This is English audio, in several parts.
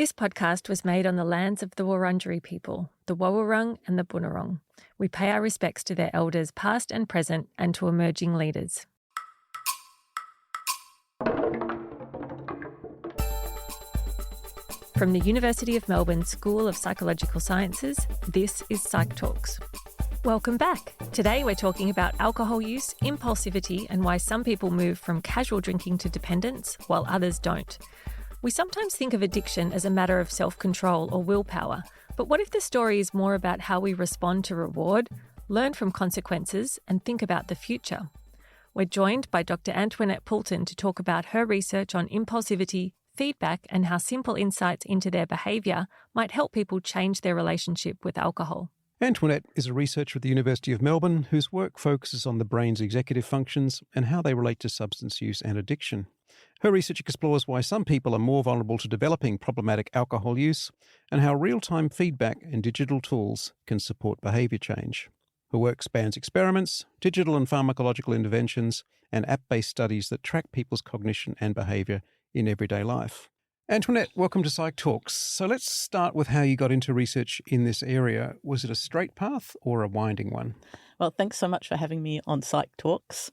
This podcast was made on the lands of the Wurundjeri people, the Wawurrung and the Bunurong. We pay our respects to their elders past and present and to emerging leaders. From the University of Melbourne School of Psychological Sciences, this is PsychTalks. Welcome back. Today we're talking about alcohol use, impulsivity, and why some people move from casual drinking to dependence while others don't. We sometimes think of addiction as a matter of self-control or willpower, but what if the story is more about how we respond to reward, learn from consequences, and think about the future? We're joined by Dr. Antoinette Poulton to talk about her research on impulsivity, feedback, and how simple insights into their behaviour might help people change their relationship with alcohol. Antoinette is a researcher at the University of Melbourne whose work focuses on the brain's executive functions and how they relate to substance use and addiction. Her research explores why some people are more vulnerable to developing problematic alcohol use and how real-time feedback and digital tools can support behaviour change. Her work spans experiments, digital and pharmacological interventions, and app-based studies that track people's cognition and behaviour in everyday life. Antoinette, welcome to PsychTalks. So let's start with how you got into research in this area. Was it a straight path or a winding one? Well, thanks so much for having me on PsychTalks.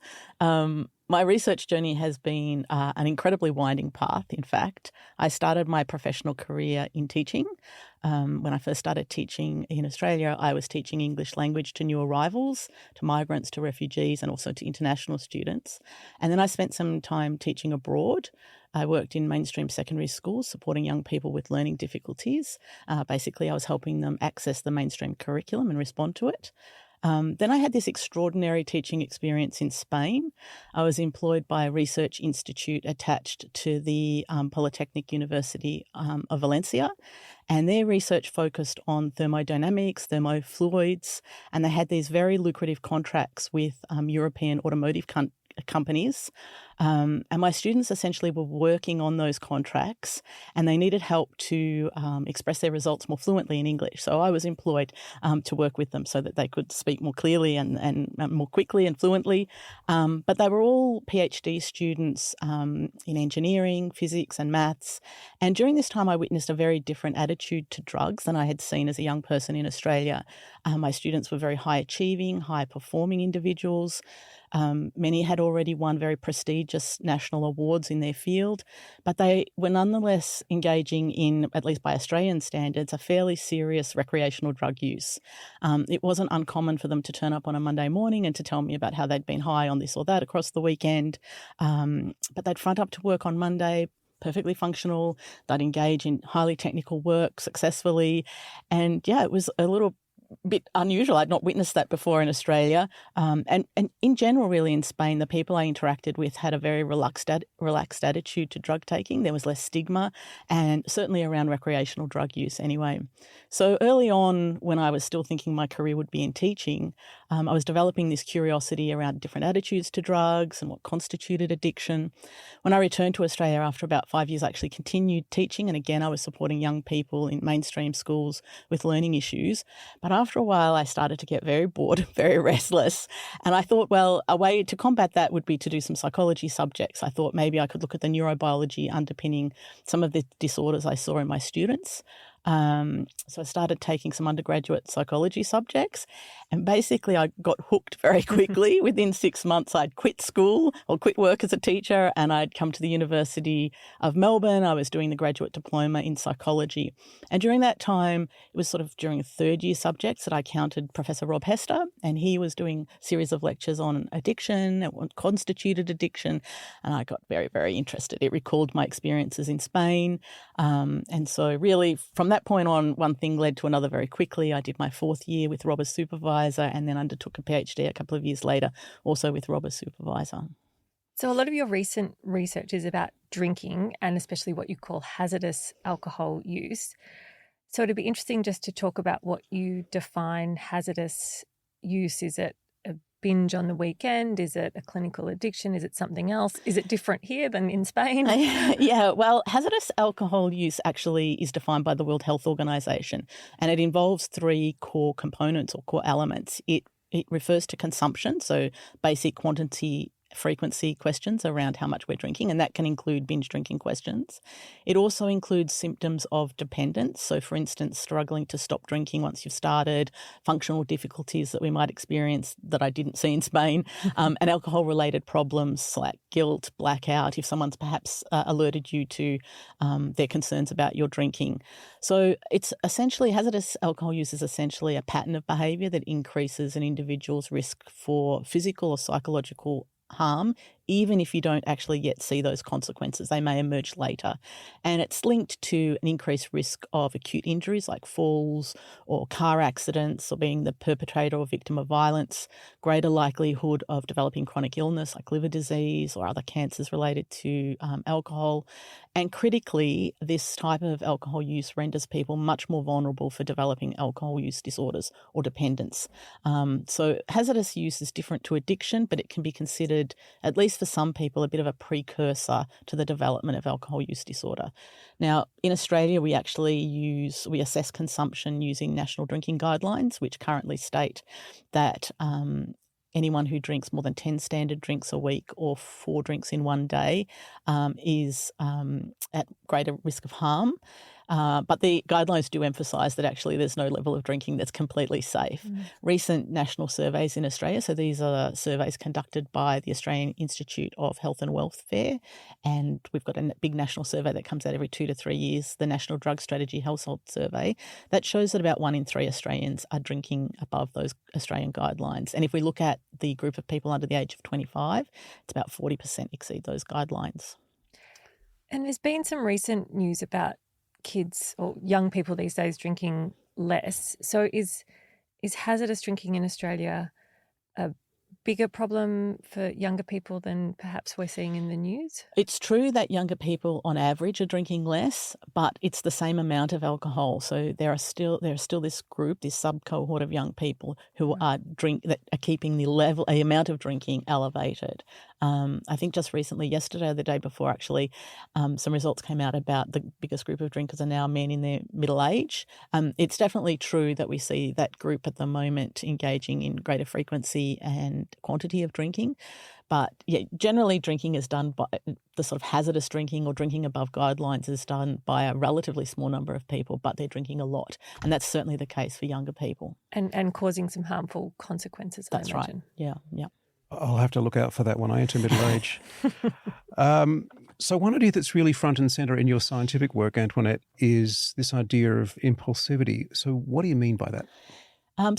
My research journey has been an incredibly winding path, in fact. I started my professional career in teaching. When I first started teaching in Australia, I was teaching English language to new arrivals, to migrants, to refugees, and also to international students. And then I spent some time teaching abroad. I worked in mainstream secondary schools supporting young people with learning difficulties. Basically, I was helping them access the mainstream curriculum and respond to it. Then I had this extraordinary teaching experience in Spain. I was employed by a research institute attached to the Polytechnic University of Valencia, and their research focused on thermodynamics, thermofluids, and they had these very lucrative contracts with European automotive companies. And my students essentially were working on those contracts and they needed help to express their results more fluently in English. So I was employed to work with them so that they could speak more clearly and more quickly and fluently. But they were all PhD students in engineering, physics and maths. And during this time, I witnessed a very different attitude to drugs than I had seen as a young person in Australia. My students were very high achieving, high performing individuals. Many had already won very prestigious national awards in their field, but they were nonetheless engaging in, at least by Australian standards, a fairly serious recreational drug use. It wasn't uncommon for them to turn up on a Monday morning and to tell me about how they'd been high on this or that across the weekend, but they'd front up to work on Monday, perfectly functional. They'd engage in highly technical work successfully. And yeah, it was a little bit unusual. I'd not witnessed that before in Australia. And in general, really, in Spain, the people I interacted with had a very relaxed attitude to drug taking. There was less stigma and certainly around recreational drug use anyway. So early on, when I was still thinking my career would be in teaching, I was developing this curiosity around different attitudes to drugs and what constituted addiction. When I returned to Australia after about 5 years, I actually continued teaching. And again, I was supporting young people in mainstream schools with learning issues. But after a while, I started to get very bored, very restless. And I thought, well, a way to combat that would be to do some psychology subjects. I thought maybe I could look at the neurobiology underpinning some of the disorders I saw in my students. So I started taking some undergraduate psychology subjects and basically I got hooked very quickly. Within 6 months, I'd quit school or quit work as a teacher and I'd come to the University of Melbourne. I was doing the graduate diploma in psychology. And during that time, it was sort of during third year subjects that I encountered Professor Rob Hester, and he was doing a series of lectures on addiction and what constituted addiction. And I got very, very interested. It recalled my experiences in Spain. And so really from that point on, one thing led to another very quickly. I did my fourth year with Rob as supervisor and then undertook a PhD a couple of years later, also with Rob as supervisor. So a lot of your recent research is about drinking and especially what you call hazardous alcohol use. So it'd be interesting just to talk about what you define hazardous use. Is it a binge on the weekend? Is it a clinical addiction? Is it something else? Is it different here than in Spain? Yeah, well, hazardous alcohol use actually is defined by the World Health Organization, and it involves three core components or core elements. It refers to consumption, so basic quantity frequency questions around how much we're drinking, and that can include binge drinking questions. It also includes symptoms of dependence. So, for instance, struggling to stop drinking once you've started, functional difficulties that we might experience that I didn't see in Spain, and alcohol-related problems like guilt, blackout, if someone's perhaps alerted you to their concerns about your drinking. So it's essentially, hazardous alcohol use is essentially a pattern of behaviour that increases an individual's risk for physical or psychological harm, even if you don't actually yet see those consequences. They may emerge later. And it's linked to an increased risk of acute injuries like falls or car accidents or being the perpetrator or victim of violence, greater likelihood of developing chronic illness like liver disease or other cancers related to alcohol. And critically, this type of alcohol use renders people much more vulnerable for developing alcohol use disorders or dependence. So hazardous use is different to addiction, but it can be considered, at least for some people, a bit of a precursor to the development of alcohol use disorder. Now, in Australia, we assess consumption using national drinking guidelines, which currently state that anyone who drinks more than 10 standard drinks a week or 4 drinks in one day is at greater risk of harm. But the guidelines do emphasise that actually there's no level of drinking that's completely safe. Recent national surveys in Australia, so these are surveys conducted by the Australian Institute of Health and Welfare, and we've got a big national survey that comes out every 2 to 3 years, the National Drug Strategy Household Survey, that shows that about 1 in 3 Australians are drinking above those Australian guidelines. And if we look at the group of people under the age of 25, it's about 40% exceed those guidelines. And there's been some recent news about kids or young people these days drinking less. So is hazardous drinking in Australia a bigger problem for younger people than perhaps we're seeing in the news? It's true that younger people on average are drinking less, but it's the same amount of alcohol. So there are still this group, this sub-cohort of young people who are keeping the amount of drinking elevated. I think just recently, yesterday or the day before actually, some results came out about the biggest group of drinkers are now men in their middle age. It's definitely true that we see that group at the moment engaging in greater frequency and quantity of drinking. But yeah, generally drinking is done by the sort of hazardous drinking or drinking above guidelines is done by a relatively small number of people, but they're drinking a lot. And that's certainly the case for younger people. And causing some harmful consequences, That's I imagine. Right. Yeah. I'll have to look out for that when I enter middle age. So one idea that's really front and centre in your scientific work, Antoinette, is this idea of impulsivity. So what do you mean by that?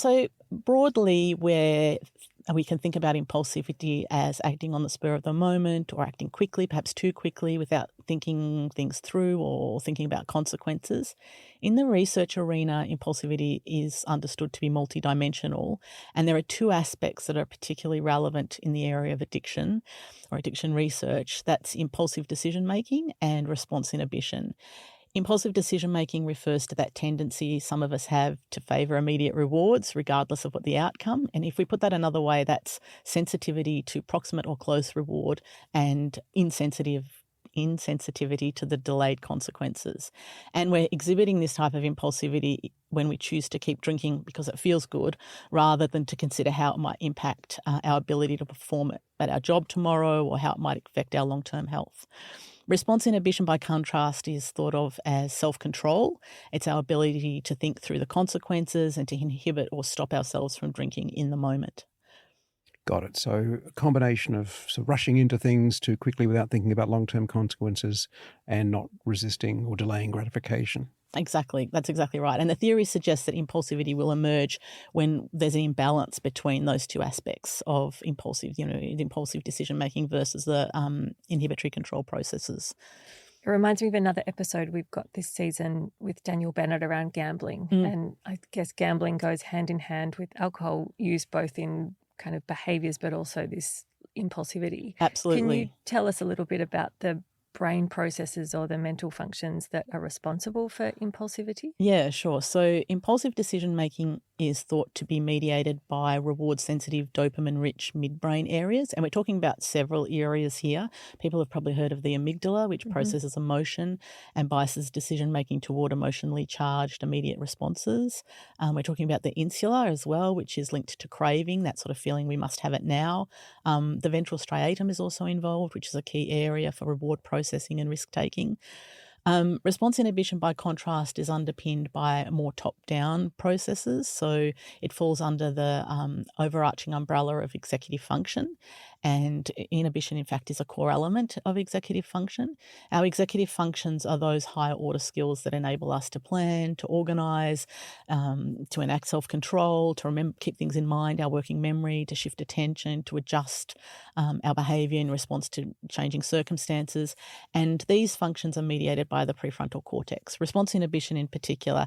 So broadly, we can think about impulsivity as acting on the spur of the moment or acting quickly, perhaps too quickly without thinking things through or thinking about consequences. In the research arena, impulsivity is understood to be multidimensional, and there are 2 aspects that are particularly relevant in the area of addiction or addiction research. That's impulsive decision-making and response inhibition. Impulsive decision-making refers to that tendency some of us have to favour immediate rewards regardless of what the outcome. And if we put that another way, that's sensitivity to proximate or close reward and insensitivity to the delayed consequences. And we're exhibiting this type of impulsivity when we choose to keep drinking because it feels good rather than to consider how it might impact our ability to perform at our job tomorrow or how it might affect our long-term health. Response inhibition, by contrast, is thought of as self-control. It's our ability to think through the consequences and to inhibit or stop ourselves from drinking in the moment. Got it. So a combination of sort of rushing into things too quickly without thinking about long-term consequences and not resisting or delaying gratification. Exactly. That's exactly right. And the theory suggests that impulsivity will emerge when there's an imbalance between those 2 aspects of the impulsive decision-making versus the inhibitory control processes. It reminds me of another episode we've got this season with Daniel Bennett around gambling. And I guess gambling goes hand in hand with alcohol use, both in kind of behaviours but also this impulsivity. Absolutely. Can you tell us a little bit about the brain processes or the mental functions that are responsible for impulsivity? Yeah, sure. So impulsive decision making is thought to be mediated by reward-sensitive dopamine-rich midbrain areas. And we're talking about several areas here. People have probably heard of the amygdala, which processes emotion and biases decision-making toward emotionally charged immediate responses. We're talking about the insula as well, which is linked to craving, that sort of feeling we must have it now. The ventral striatum is also involved, which is a key area for reward processing and risk-taking. Response inhibition, by contrast, is underpinned by more top-down processes. So it falls under the overarching umbrella of executive function. And inhibition, in fact, is a core element of executive function. Our executive functions are those higher order skills that enable us to plan, to organise, to enact self-control, to keep things in mind, our working memory, to shift attention, to adjust our behaviour in response to changing circumstances. And these functions are mediated by the prefrontal cortex. Response inhibition in particular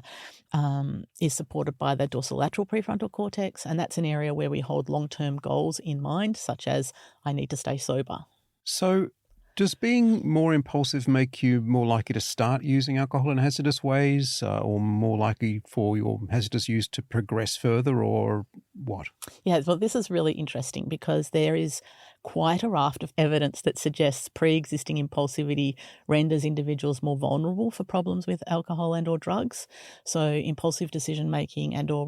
is supported by the dorsolateral prefrontal cortex, and that's an area where we hold long-term goals in mind, such as I need to stay sober. So does being more impulsive make you more likely to start using alcohol in hazardous ways, or more likely for your hazardous use to progress further, or what? Yeah, well, this is really interesting because there is quite a raft of evidence that suggests pre-existing impulsivity renders individuals more vulnerable for problems with alcohol and or drugs. So impulsive decision-making and or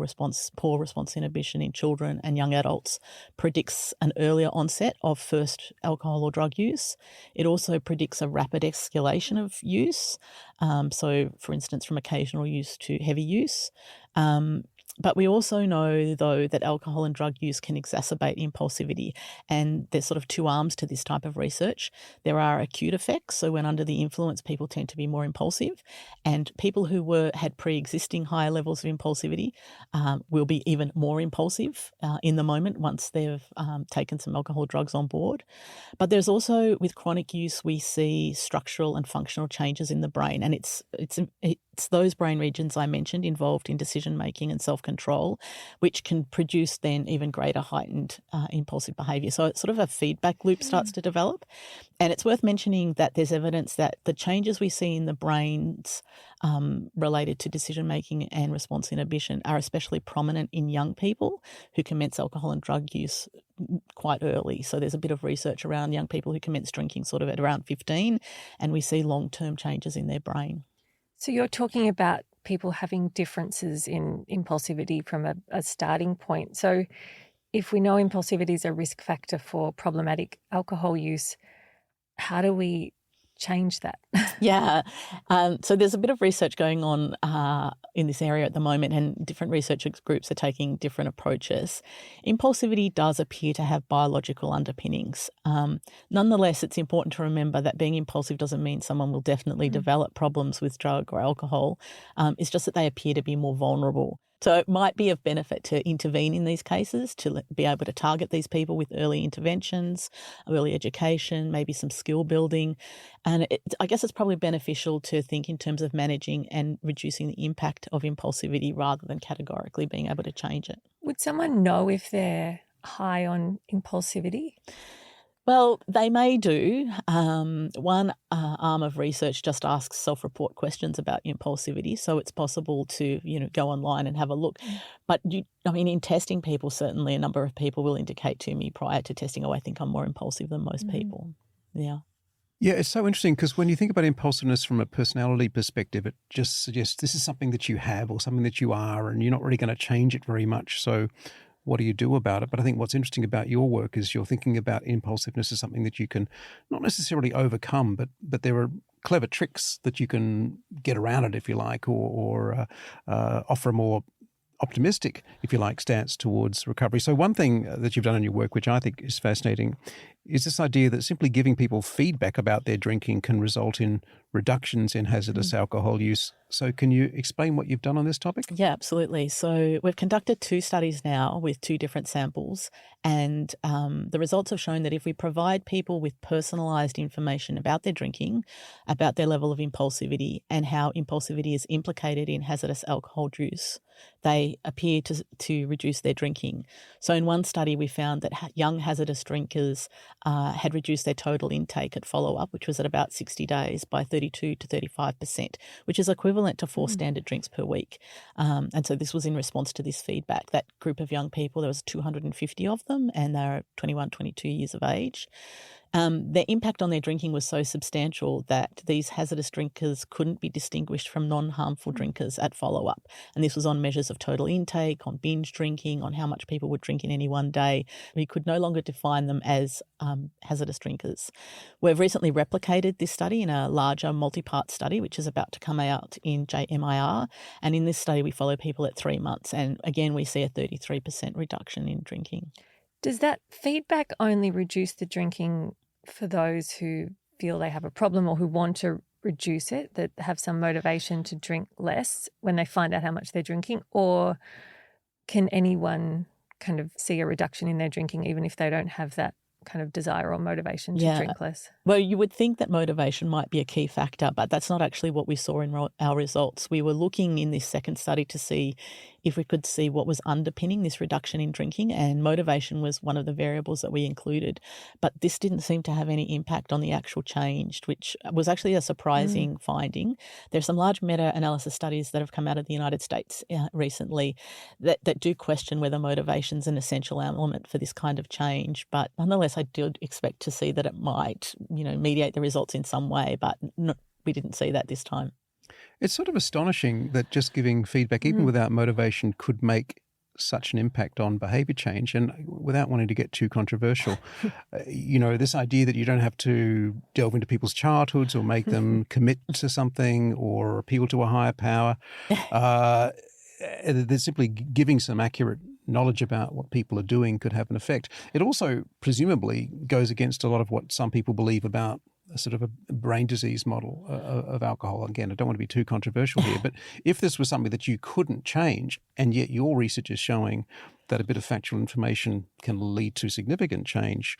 poor response inhibition in children and young adults predicts an earlier onset of first alcohol or drug use. It also predicts a rapid escalation of use. So, for instance, from occasional use to heavy use. But we also know, though, that alcohol and drug use can exacerbate impulsivity. And there's sort of two arms to this type of research. There are acute effects. So when under the influence, people tend to be more impulsive. And people who had pre-existing higher levels of impulsivity will be even more impulsive in the moment once they've taken some alcohol drugs on board. But there's also, with chronic use, we see structural and functional changes in the brain. And it's those brain regions I mentioned involved in decision-making and self-control, which can produce then even greater heightened impulsive behaviour. So it's sort of a feedback loop starts to develop. And it's worth mentioning that there's evidence that the changes we see in the brains related to decision-making and response inhibition are especially prominent in young people who commence alcohol and drug use quite early. So there's a bit of research around young people who commence drinking sort of at around 15, and we see long-term changes in their brain. So you're talking about people having differences in impulsivity from a starting point. So if we know impulsivity is a risk factor for problematic alcohol use, how do we change that? Yeah. So there's a bit of research going on in this area at the moment, and different research groups are taking different approaches. Impulsivity does appear to have biological underpinnings. Nonetheless, it's important to remember that being impulsive doesn't mean someone will definitely develop problems with drug or alcohol. It's just that they appear to be more vulnerable. So it might be of benefit to intervene in these cases, to be able to target these people with early interventions, early education, maybe some skill building. And I guess it's probably beneficial to think in terms of managing and reducing the impact of impulsivity rather than categorically being able to change it. Would someone know if they're high on impulsivity? Well, they may do. One arm of research just asks self-report questions about impulsivity, so it's possible to, go online and have a look. But in testing people, certainly a number of people will indicate to me prior to testing, I think I'm more impulsive than most people. Yeah. Yeah, it's so interesting because when you think about impulsiveness from a personality perspective, it just suggests this is something that you have or something that you are, and you're not really going to change it very much. So what do you do about it? But I think what's interesting about your work is you're thinking about impulsiveness as something that you can not necessarily overcome, but there are clever tricks that you can get around it, if you like, or offer a more optimistic, if you like, stance towards recovery. So one thing that you've done in your work, which I think is fascinating, is this idea that simply giving people feedback about their drinking can result in reductions in hazardous alcohol use. So can you explain what you've done on this topic? Yeah, absolutely. So we've conducted 2 studies now with 2 different samples, and the results have shown that if we provide people with personalised information about their drinking, about their level of impulsivity and how impulsivity is implicated in hazardous alcohol use, they appear to reduce their drinking. So in one study, we found that young hazardous drinkers had reduced their total intake at follow-up, which was at about 60 days, by 32 to 35%, which is equivalent to 4 standard drinks per week. And so this was in response to this feedback. That group of young people, there was 250 of them, and they're 21, 22 years of age. Their impact on their drinking was so substantial that these hazardous drinkers couldn't be distinguished from non-harmful drinkers at follow-up. And this was on measures of total intake, on binge drinking, on how much people would drink in any one day. We could no longer define them as hazardous drinkers. We've recently replicated this study in a larger multi-part study, which is about to come out in JMIR. And in this study, we follow people at 3 months. And again, we see a 33% reduction in drinking. Does that feedback only reduce the drinking for those who feel they have a problem or who want to reduce it, that have some motivation to drink less when they find out how much they're drinking? Or can anyone kind of see a reduction in their drinking even if they don't have that kind of desire or motivation to drink less? Well, you would think that motivation might be a key factor, but that's not actually what we saw in our results. We were looking in this second study to see if we could see what was underpinning this reduction in drinking, and motivation was one of the variables that we included. But this didn't seem to have any impact on the actual change, which was actually a surprising finding. There's some large meta-analysis studies that have come out of the United States recently that do question whether motivation is an essential element for this kind of change. But nonetheless, I did expect to see that it might, mediate the results in some way, but we didn't see that this time. It's sort of astonishing that just giving feedback, even without motivation, could make such an impact on behaviour change. And without wanting to get too controversial, this idea that you don't have to delve into people's childhoods or make them commit to something or appeal to a higher power, they're simply giving some accurate knowledge about what people are doing could have an effect. It also presumably goes against a lot of what some people believe about a sort of a brain disease model of alcohol. Again, I don't want to be too controversial here, but if this was something that you couldn't change, and yet your research is showing that a bit of factual information can lead to significant change,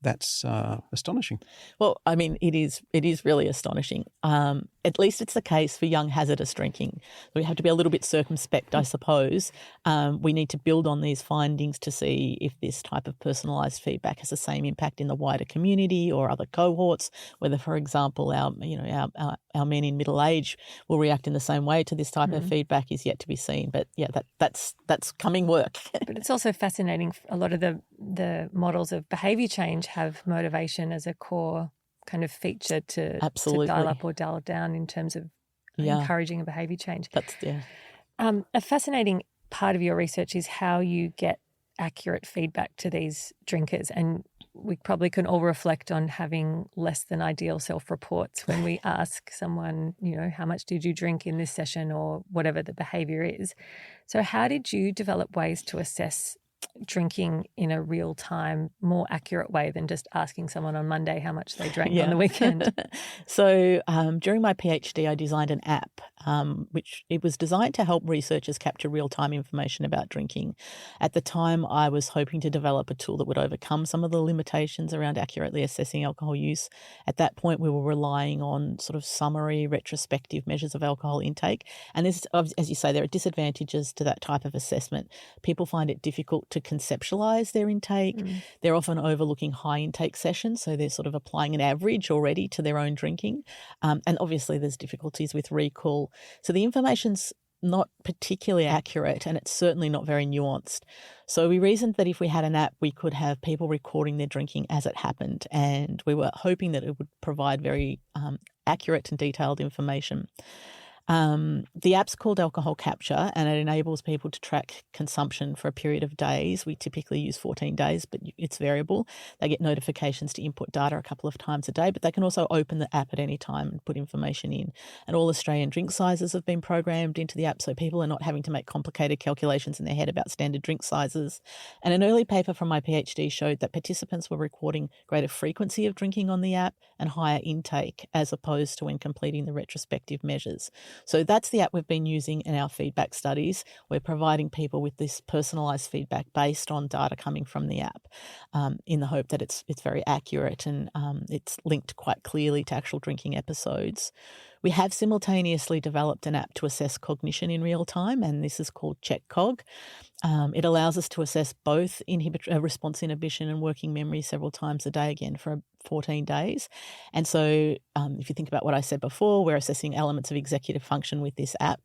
that's astonishing. Well, I mean, it is really astonishing. At least it's the case for young hazardous drinking. We have to be a little bit circumspect, I suppose. We need to build on these findings to see if this type of personalised feedback has the same impact in the wider community or other cohorts, whether, for example, our men in middle age will react in the same way to this type of feedback is yet to be seen. But yeah, that's coming work. But it's also fascinating. A lot of the models of behaviour change have motivation as a core kind of feature to dial up or dial down in terms of encouraging a behaviour change. A fascinating part of your research is how you get accurate feedback to these drinkers, and we probably can all reflect on having less than ideal self-reports when we ask someone, how much did you drink in this session or whatever the behaviour is. So how did you develop ways to assess drinking in a real-time, more accurate way than just asking someone on Monday how much they drank on the weekend? So during my PhD, I designed an app, which it was designed to help researchers capture real-time information about drinking. At the time, I was hoping to develop a tool that would overcome some of the limitations around accurately assessing alcohol use. At that point, we were relying on sort of summary, retrospective measures of alcohol intake. And this, as you say, there are disadvantages to that type of assessment. People find it difficult to conceptualize their intake. They're often overlooking high intake sessions, so they're sort of applying an average already to their own drinking. And obviously there's difficulties with recall. So the information's not particularly accurate, and it's certainly not very nuanced. So we reasoned that if we had an app, we could have people recording their drinking as it happened, and we were hoping that it would provide very accurate and detailed information. The app's called Alcohol Capture, and it enables people to track consumption for a period of days. We typically use 14 days, but it's variable. They get notifications to input data a couple of times a day, but they can also open the app at any time and put information in. And all Australian drink sizes have been programmed into the app, so people are not having to make complicated calculations in their head about standard drink sizes. And an early paper from my PhD showed that participants were recording greater frequency of drinking on the app and higher intake, as opposed to when completing the retrospective measures. So that's the app we've been using in our feedback studies. We're providing people with this personalised feedback based on data coming from the app, in the hope that it's very accurate and it's linked quite clearly to actual drinking episodes. We have simultaneously developed an app to assess cognition in real time, and this is called CheckCog. It allows us to assess both response inhibition and working memory several times a day, again, for 14 days. And so if you think about what I said before, we're assessing elements of executive function with this app.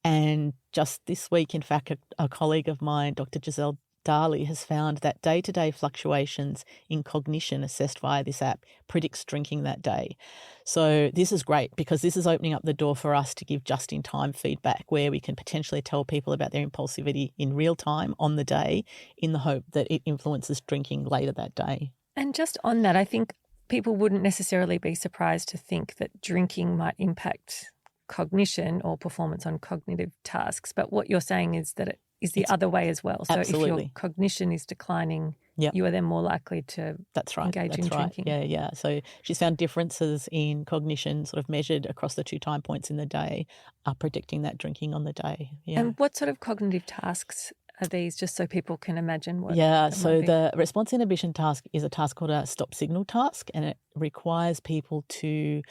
And just this week, in fact, a colleague of mine, Dr. Giselle Darley, has found that day-to-day fluctuations in cognition assessed via this app predicts drinking that day. So this is great because this is opening up the door for us to give just-in-time feedback where we can potentially tell people about their impulsivity in real time on the day in the hope that it influences drinking later that day. And just on that, I think people wouldn't necessarily be surprised to think that drinking might impact cognition or performance on cognitive tasks. But what you're saying is that it's the other way as well. So absolutely. If your cognition is declining, you are then more likely to engage in drinking. Yeah. So she's found differences in cognition sort of measured across the 2 time points in the day are predicting that drinking on the day. Yeah. And what sort of cognitive tasks are these, just so people can imagine what? So the response inhibition task is a task called a stop signal task, and it requires people to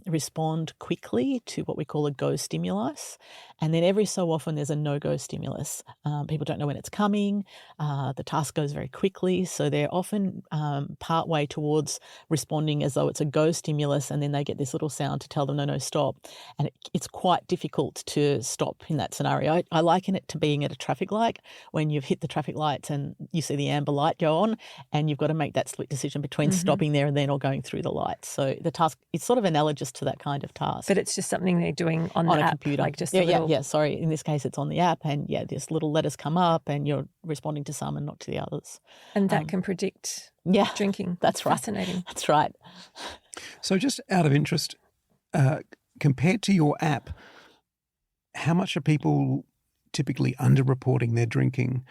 respond quickly to what we call a go stimulus. And then every so often there's a no-go stimulus. People don't know when it's coming. The task goes very quickly. So they're often part way towards responding as though it's a go stimulus, and then they get this little sound to tell them, no, stop. And it's quite difficult to stop in that scenario. I liken it to being at a traffic light when you've hit the traffic lights and you see the amber light go on, and you've got to make that split decision between stopping there and then or going through the lights. So the task, it's sort of analogous to that kind of task. But it's just something they're doing on the a app, computer. like just sorry. In this case, it's on the app, and this little letters come up, and you're responding to some and not to the others. And that can predict drinking. That's right. Fascinating. That's right. So just out of interest, compared to your app, how much are people typically underreporting their drinking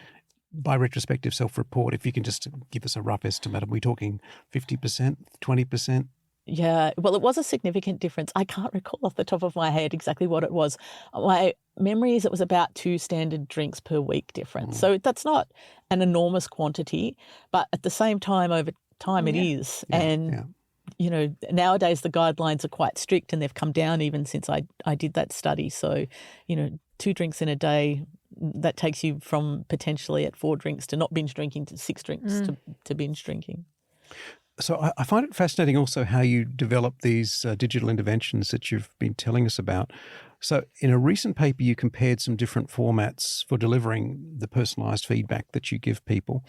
by retrospective self-report? If you can just give us a rough estimate, are we talking 50%, 20%? Yeah, well, it was a significant difference. I can't recall off the top of my head exactly what it was. My memory is it was about 2 standard drinks per week difference. So that's not an enormous quantity, but at the same time, over time it is. You know, nowadays the guidelines are quite strict, and they've come down even since I did that study. So, 2 drinks in a day, that takes you from potentially at 4 drinks to not binge drinking to 6 drinks to binge drinking. So I find it fascinating also how you develop these digital interventions that you've been telling us about. So in a recent paper, you compared some different formats for delivering the personalised feedback that you give people.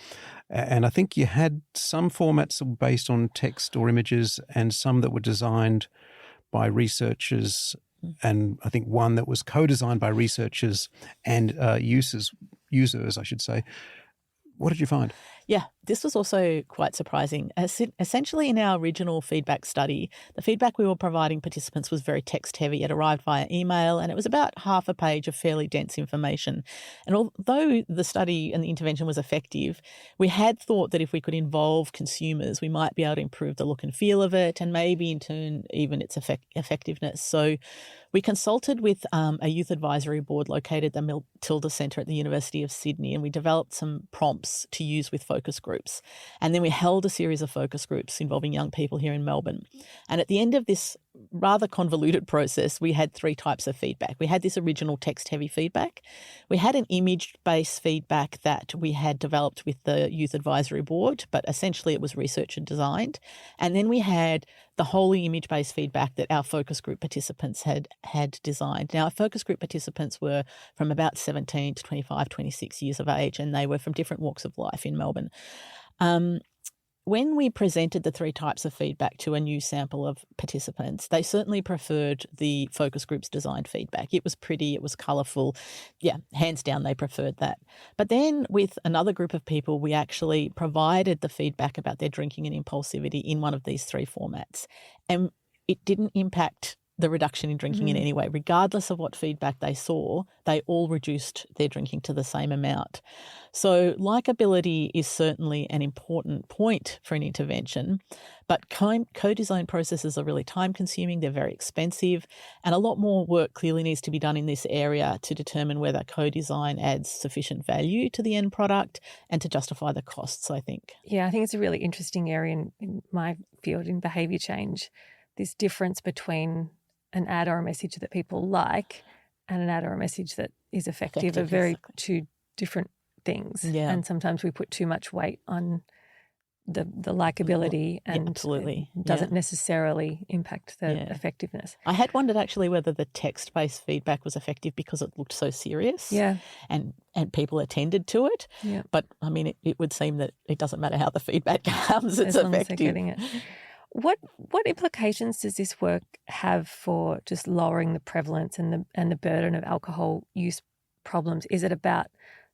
And I think you had some formats that were based on text or images and some that were designed by researchers, and I think one that was co-designed by researchers and users, I should say. What did you find? Yeah, this was also quite surprising. Essentially, in our original feedback study, the feedback we were providing participants was very text heavy. It arrived via email, and it was about half a page of fairly dense information. And although the study and the intervention was effective, we had thought that if we could involve consumers, we might be able to improve the look and feel of it, and maybe in turn even its effectiveness. So we consulted with a youth advisory board located at the Matilda Centre at the University of Sydney, and we developed some prompts to use with focus groups. And then we held a series of focus groups involving young people here in Melbourne. And at the end of this rather convoluted process, we had 3 types of feedback. We had this original text-heavy feedback. We had an image-based feedback that we had developed with the Youth Advisory Board, but essentially it was research and designed. And then we had the wholly image-based feedback that our focus group participants had designed. Now, our focus group participants were from about 17 to 25, 26 years of age, and they were from different walks of life in Melbourne. When we presented the 3 types of feedback to a new sample of participants, they certainly preferred the focus group's designed feedback. It was pretty, it was colourful. Yeah, hands down, they preferred that. But then with another group of people, we actually provided the feedback about their drinking and impulsivity in one of these 3 formats. And it didn't impact the reduction in drinking in any way. Regardless of what feedback they saw, they all reduced their drinking to the same amount. So likability is certainly an important point for an intervention, but co-design processes are really time-consuming, they're very expensive, and a lot more work clearly needs to be done in this area to determine whether co-design adds sufficient value to the end product and to justify the costs, I think. Yeah, I think it's a really interesting area in my field in behaviour change, this difference between an ad or a message that people like and an ad or a message that is effective are very 2 different things. Yeah. And sometimes we put too much weight on the likability and absolutely. it doesn't necessarily impact the effectiveness. I had wondered actually whether the text-based feedback was effective because it looked so serious and people attended to it. Yeah. But, I mean, it would seem that it doesn't matter how the feedback comes, it's as long effective. As they're getting it. What implications does this work have for just lowering the prevalence and the burden of alcohol use problems? Is it about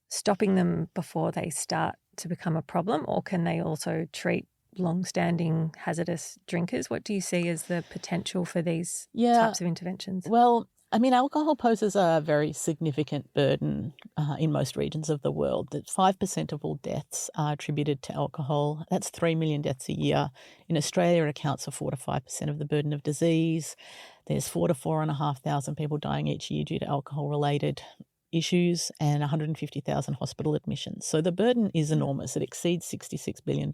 stopping them before they start to become a problem, or can they also treat long-standing hazardous drinkers? What do you see as the potential for these types of interventions? Well, I mean, alcohol poses a very significant burden in most regions of the world. That 5% of all deaths are attributed to alcohol. That's 3 million deaths a year. In Australia, it accounts for 4 to 5% of the burden of disease. There's 4 to 4,500 people dying each year due to alcohol-related issues and 150,000 hospital admissions. So the burden is enormous. It exceeds $66 billion.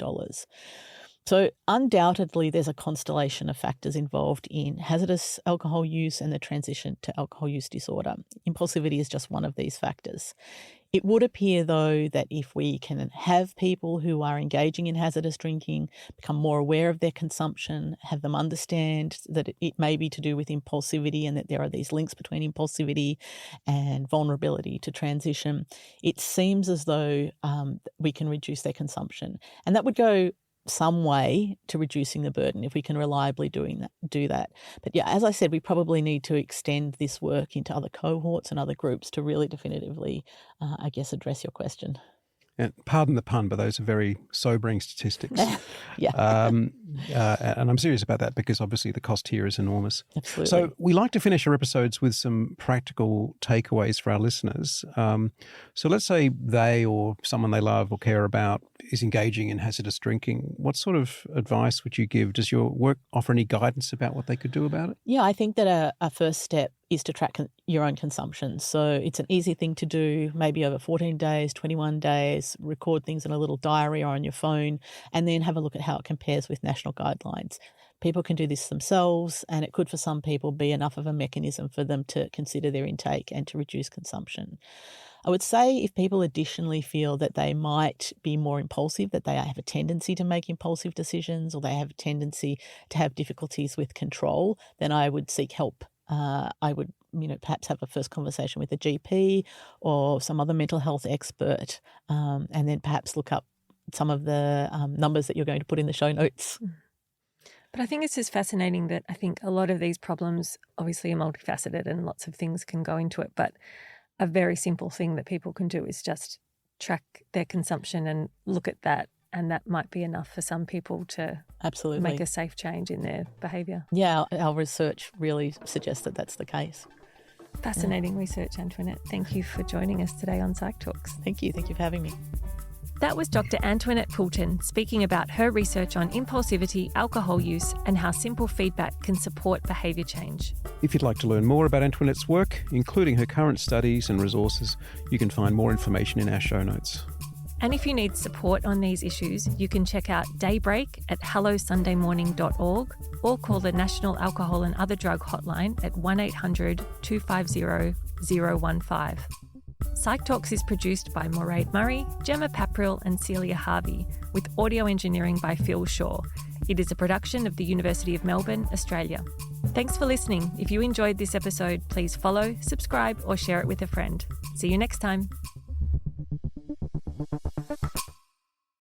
So undoubtedly, there's a constellation of factors involved in hazardous alcohol use and the transition to alcohol use disorder. Impulsivity is just one of these factors. It would appear, though, that if we can have people who are engaging in hazardous drinking become more aware of their consumption, have them understand that it may be to do with impulsivity and that there are these links between impulsivity and vulnerability to transition, it seems as though we can reduce their consumption. And that would go some way to reducing the burden if we can reliably do that. But yeah, as I said, we probably need to extend this work into other cohorts and other groups to really definitively, address your question. And pardon the pun, but those are very sobering statistics. Yeah. And I'm serious about that because obviously the cost here is enormous. Absolutely. So we like to finish our episodes with some practical takeaways for our listeners. So let's say they or someone they love or care about is engaging in hazardous drinking. What sort of advice would you give? Does your work offer any guidance about what they could do about it? Yeah, I think that a first step is to track your own consumption. So it's an easy thing to do, maybe over 14 days, 21 days, record things in a little diary or on your phone, and then have a look at how it compares with national guidelines. People can do this themselves, and it could, for some people, be enough of a mechanism for them to consider their intake and to reduce consumption. I would say if people additionally feel that they might be more impulsive, that they have a tendency to make impulsive decisions or they have a tendency to have difficulties with control, then I would seek help. I would, perhaps have a first conversation with a GP or some other mental health expert, and then perhaps look up some of the numbers that you're going to put in the show notes. But I think it's just fascinating that I think a lot of these problems obviously are multifaceted and lots of things can go into it, but a very simple thing that people can do is just track their consumption and look at that, and that might be enough for some people to absolutely make a safe change in their behaviour. Yeah, our research really suggests that that's the case. Fascinating research, Antoinette. Thank you for joining us today on PsychTalks. Thank you for having me. That was Dr. Antoinette Poulton speaking about her research on impulsivity, alcohol use, and how simple feedback can support behaviour change. If you'd like to learn more about Antoinette's work, including her current studies and resources, you can find more information in our show notes. And if you need support on these issues, you can check out Daybreak at hellosundaymorning.org or call the National Alcohol and Other Drug Hotline at 1-800-250-015. PsychTalks is produced by Mairead Murray, Gemma Papril and Celia Harvey, with audio engineering by Phil Shaw. It is a production of the University of Melbourne, Australia. Thanks for listening. If you enjoyed this episode, please follow, subscribe or share it with a friend. See you next time.